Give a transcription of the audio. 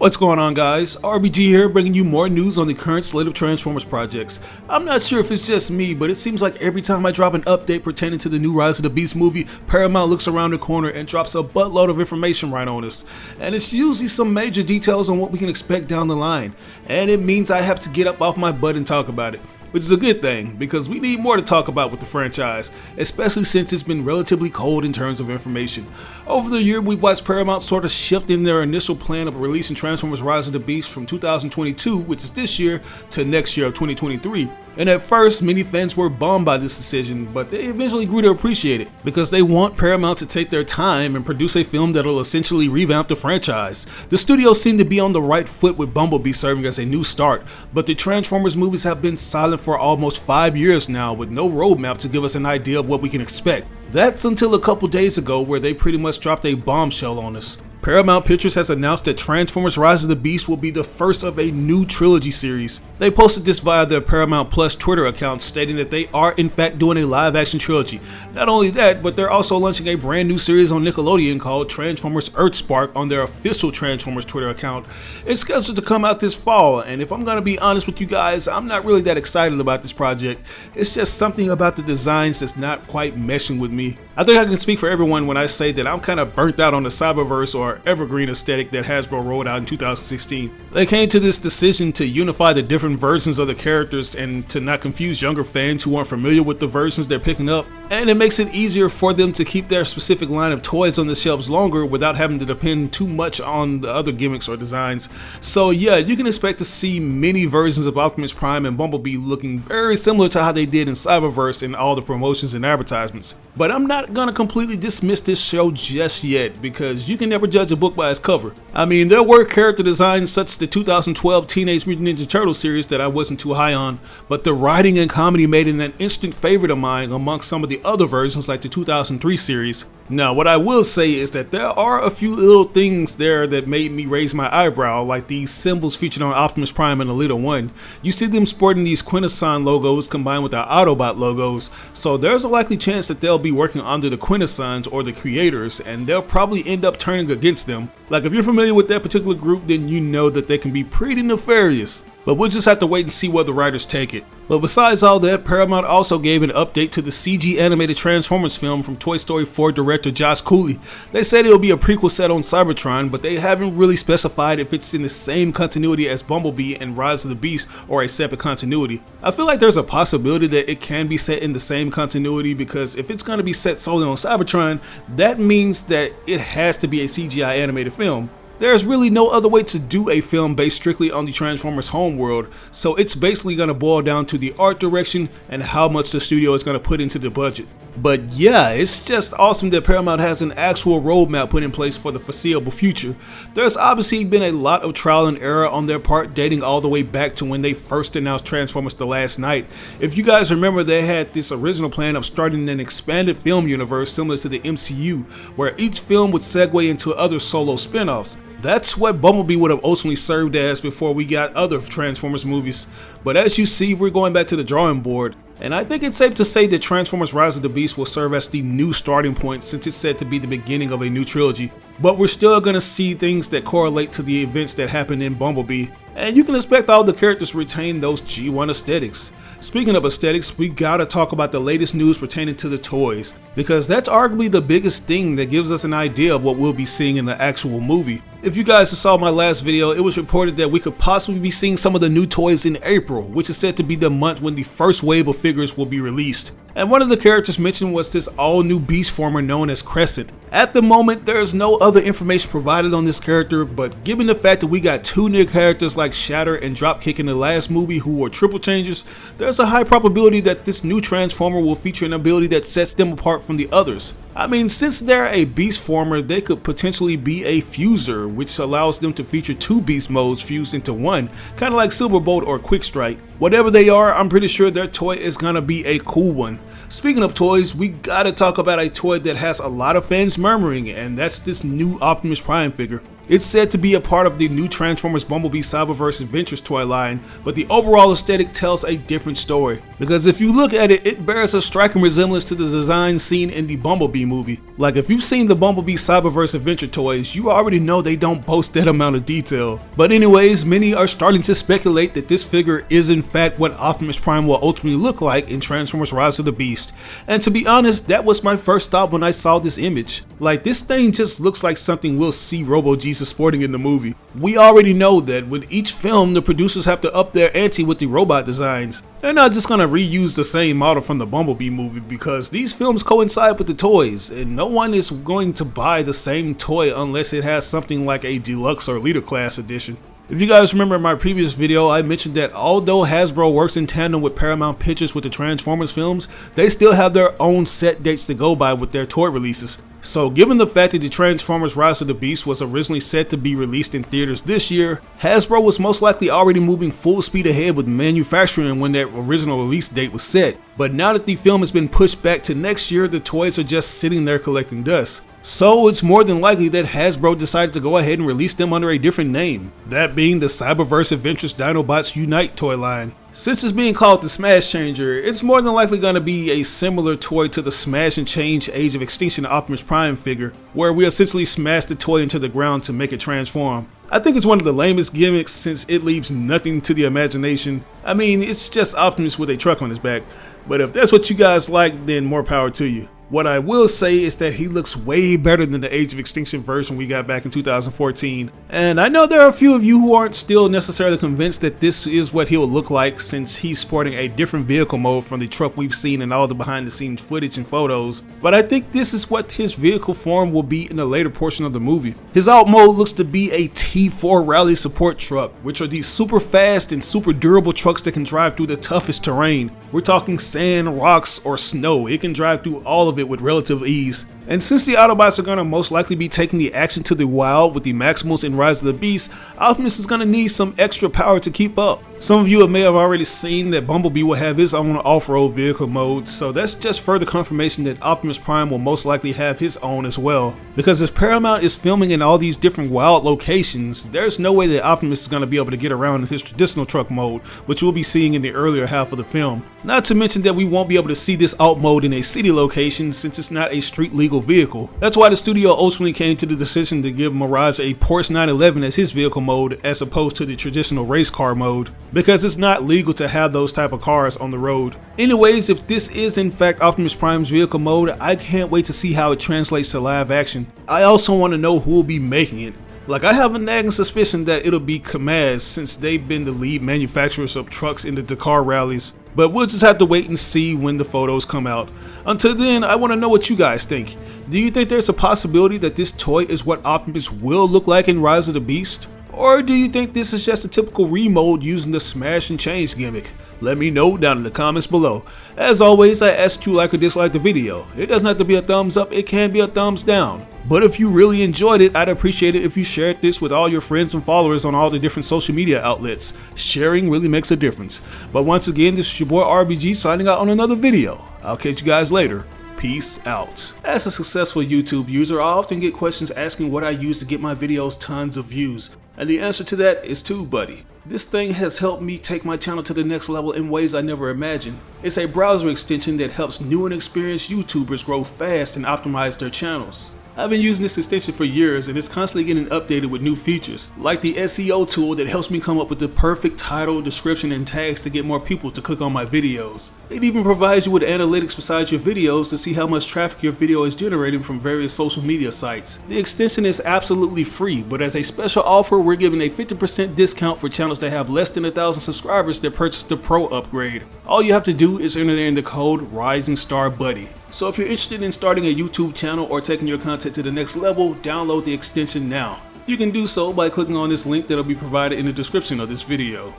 What's going on, guys? RBG here, bringing you more news on the current slate of Transformers projects. I'm not sure if it's just me, but it seems like every time I drop an update pertaining to the new Rise of the Beast movie, Paramount looks around the corner and drops a buttload of information right on us. And it's usually some major details on what we can expect down the line. And it means I have to get up off my butt and talk about it. Which is a good thing, because we need more to talk about with the franchise, especially since it's been relatively cold in terms of information. Over the year, we've watched Paramount sort of shift in their initial plan of releasing Transformers Rise of the Beast from 2022, which is this year, to next year of 2023. And at first, many fans were bummed by this decision, but they eventually grew to appreciate it, because they want Paramount to take their time and produce a film that'll essentially revamp the franchise. The studio seemed to be on the right foot with Bumblebee serving as a new start, but the Transformers movies have been silent for almost 5 years now, with no roadmap to give us an idea of what we can expect. That's until a couple days ago, where they pretty much dropped a bombshell on us. Paramount Pictures has announced that Transformers Rise of the Beast will be the first of a new trilogy series. They posted this via their Paramount Plus Twitter account, stating that they are in fact doing a live action trilogy. Not only that, but they're also launching a brand new series on Nickelodeon called Transformers Earthspark on their official Transformers Twitter account. It's scheduled to come out this fall, and if I'm gonna be honest with you guys, I'm not really that excited about this project. It's just something about the designs that's not quite meshing with me. I think I can speak for everyone when I say that I'm kind of burnt out on the Cyberverse or Evergreen aesthetic that Hasbro rolled out in 2016. They came to this decision to unify the different versions of the characters and to not confuse younger fans who aren't familiar with the versions they're picking up, and it makes it easier for them to keep their specific line of toys on the shelves longer without having to depend too much on the other gimmicks or designs. So yeah, you can expect to see many versions of Optimus Prime and Bumblebee looking very similar to how they did in Cyberverse in all the promotions and advertisements. But I'm not gonna completely dismiss this show just yet, because you can never judge a book by its cover. I mean, there were character designs such as the 2012 Teenage Mutant Ninja Turtles series that I wasn't too high on, but the writing and comedy made it an instant favorite of mine amongst some of the other versions like the 2003 series. Now, what I will say is that there are a few little things there that made me raise my eyebrow, like these symbols featured on Optimus Prime and the Little One. You see them sporting these Quintesson logos combined with the Autobot logos, so there's a likely chance that they'll be working under the Quintessons or the creators, and they'll probably end up turning against them. Like, if you're familiar with that particular group, then you know that they can be pretty nefarious. But we'll just have to wait and see where the writers take it. But besides all that, Paramount also gave an update to the CG animated Transformers film from Toy Story 4 director Josh Cooley. They said it'll be a prequel set on Cybertron, but they haven't really specified if it's in the same continuity as Bumblebee and Rise of the Beast or a separate continuity. I feel like there's a possibility that it can be set in the same continuity, because if it's going to be set solely on Cybertron, that means that it has to be a CGI animated film. There's really no other way to do a film based strictly on the Transformers homeworld, so it's basically going to boil down to the art direction and how much the studio is going to put into the budget. But yeah, it's just awesome that Paramount has an actual roadmap put in place for the foreseeable future. There's obviously been a lot of trial and error on their part, dating all the way back to when they first announced Transformers The Last Night. If you guys remember, they had this original plan of starting an expanded film universe similar to the MCU, where each film would segue into other solo spin-offs. That's what Bumblebee would have ultimately served as before we got other Transformers movies. But as you see, we're going back to the drawing board. And I think it's safe to say that Transformers Rise of the Beast will serve as the new starting point, since it's said to be the beginning of a new trilogy. But we're still going to see things that correlate to the events that happened in Bumblebee, and you can expect all the characters to retain those G1 aesthetics. Speaking of aesthetics, we gotta talk about the latest news pertaining to the toys, because that's arguably the biggest thing that gives us an idea of what we'll be seeing in the actual movie. If you guys saw my last video, it was reported that we could possibly be seeing some of the new toys in April, which is said to be the month when the first wave of figures will be released. And one of the characters mentioned was this all-new beast former known as Crescent. At the moment, there is no other information provided on this character, but given the fact that we got two new characters like Shatter and Dropkick in the last movie who were triple changers, there's a high probability that this new Transformer will feature an ability that sets them apart from the others. I mean, since they're a beast former, they could potentially be a fuser, which allows them to feature two beast modes fused into one, kind of like Silverbolt or Quickstrike. Whatever they are, I'm pretty sure their toy is gonna be a cool one. Speaking of toys, we gotta talk about a toy that has a lot of fans murmuring, and that's this new Optimus Prime figure. It's said to be a part of the new Transformers Bumblebee Cyberverse Adventures toy line, but the overall aesthetic tells a different story. Because if you look at it, it bears a striking resemblance to the design seen in the Bumblebee movie. Like if you've seen the Bumblebee Cyberverse Adventure toys, you already know they don't boast that amount of detail. But anyways, many are starting to speculate that this figure is in fact what Optimus Prime will ultimately look like in Transformers Rise of the Beast. And to be honest, that was my first thought when I saw this image. Like this thing just looks like something we'll see Robo Jesus sporting in the movie. We already know that with each film, the producers have to up their ante with the robot designs. They're not just gonna reuse the same model from the Bumblebee movie because these films coincide with the toys and no one is going to buy the same toy unless it has something like a deluxe or leader class edition. If you guys remember in my previous video, I mentioned that although Hasbro works in tandem with Paramount Pictures with the Transformers films, they still have their own set dates to go by with their toy releases. So given the fact that the Transformers Rise of the Beast was originally set to be released in theaters this year, Hasbro was most likely already moving full speed ahead with manufacturing when that original release date was set. But now that the film has been pushed back to next year, the toys are just sitting there collecting dust. So it's more than likely that Hasbro decided to go ahead and release them under a different name, that being the Cyberverse Adventures Dinobots Unite toy line. Since it's being called the Smash Changer, it's more than likely going to be a similar toy to the Smash and Change Age of Extinction Optimus Prime figure, where we essentially smash the toy into the ground to make it transform. I think it's one of the lamest gimmicks since it leaves nothing to the imagination. I mean, it's just Optimus with a truck on his back, but if that's what you guys like, then more power to you. What I will say is that he looks way better than the Age of Extinction version we got back in 2014. And I know there are a few of you who aren't still necessarily convinced that this is what he'll look like since he's sporting a different vehicle mode from the truck we've seen in all the behind the scenes footage and photos. But I think this is what his vehicle form will be in the later portion of the movie. His alt mode looks to be a T4 rally support truck, which are these super fast and super durable trucks that can drive through the toughest terrain. We're talking sand, rocks, or snow. It can drive through all of it with relative ease. And since the Autobots are going to most likely be taking the action to the wild with the Maximals in Rise of the Beast, Optimus is going to need some extra power to keep up. Some of you may have already seen that Bumblebee will have his own off-road vehicle mode, so that's just further confirmation that Optimus Prime will most likely have his own as well. Because if Paramount is filming in all these different wild locations, there's no way that Optimus is going to be able to get around in his traditional truck mode, which we'll be seeing in the earlier half of the film. Not to mention that we won't be able to see this alt mode in a city location since it's not a street legal vehicle. That's why the studio ultimately came to the decision to give Mirage a Porsche 911 as his vehicle mode as opposed to the traditional race car mode, because it's not legal to have those type of cars on the road. Anyways, if this is in fact Optimus Prime's vehicle mode, I can't wait to see how it translates to live action. I also want to know who will be making it. Like, I have a nagging suspicion that it'll be Kamaz since they've been the lead manufacturers of trucks in the Dakar rallies. But we'll just have to wait and see when the photos come out. Until then, I want to know what you guys think. Do you think there's a possibility that this toy is what Optimus will look like in Rise of the Beast? Or do you think this is just a typical remode using the Smash and Change gimmick? Let me know down in the comments below. As always, I ask you to like or dislike the video. It doesn't have to be a thumbs up, it can be a thumbs down. But if you really enjoyed it, I'd appreciate it if you shared this with all your friends and followers on all the different social media outlets. Sharing really makes a difference. But once again, this is your boy RBG signing out on another video. I'll catch you guys later. Peace out. As a successful YouTube user, I often get questions asking what I use to get my videos tons of views. And the answer to that is TubeBuddy. This thing has helped me take my channel to the next level in ways I never imagined. It's a browser extension that helps new and experienced YouTubers grow fast and optimize their channels. I've been using this extension for years and it's constantly getting updated with new features, like the SEO tool that helps me come up with the perfect title, description, and tags to get more people to click on my videos. It even provides you with analytics beside your videos to see how much traffic your video is generating from various social media sites. The extension is absolutely free, but as a special offer, we're giving a 50% discount for channels that have less than 1,000 subscribers that purchase the Pro upgrade. All you have to do is enter in the code RisingStarBuddy. So if you're interested in starting a YouTube channel or taking your content to the next level, download the extension now. You can do so by clicking on this link that'll be provided in the description of this video.